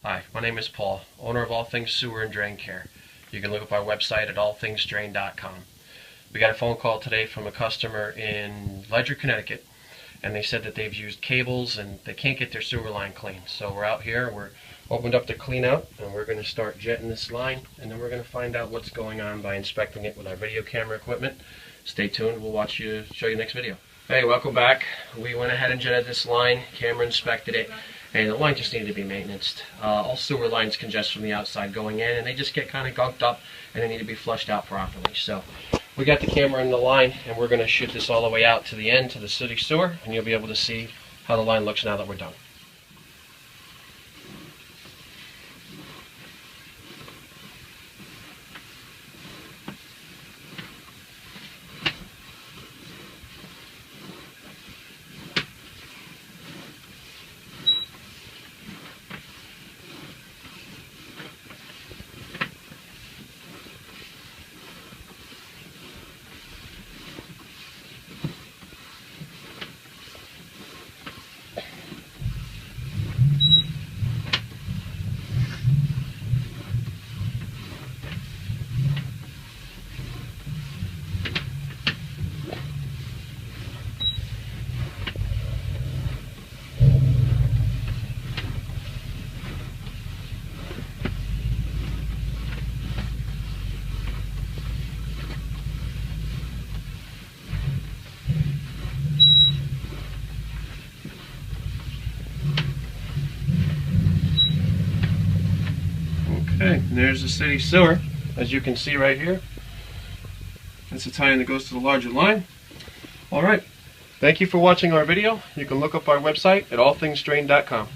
Hi, my name is Paul, owner of All Things Sewer and Drain Care. You can look up our website at allthingsdrain.com. We got a phone call today from a customer in Ledyard, Connecticut, and they said that they've used cables and they can't get their sewer line clean. So we're out here, we're opened up the clean out, and we're going to start jetting this line, and then we're going to find out what's going on by inspecting it with our video camera equipment. Stay tuned, we'll show you next video. Hey, welcome back. We went ahead and jetted this line, camera inspected it, and the line just needed to be maintained. All sewer lines congest from the outside going in, and they just get kind of gunked up, and they need to be flushed out properly. So we got the camera in the line, and we're going to shoot this all the way out to the end, to the city sewer, and you'll be able to see how the line looks now that we're done. Okay, and there's the city sewer, as you can see right here. That's the tie-in that goes to the larger line. Alright, thank you for watching our video. You can look up our website at allthingsdrain.com.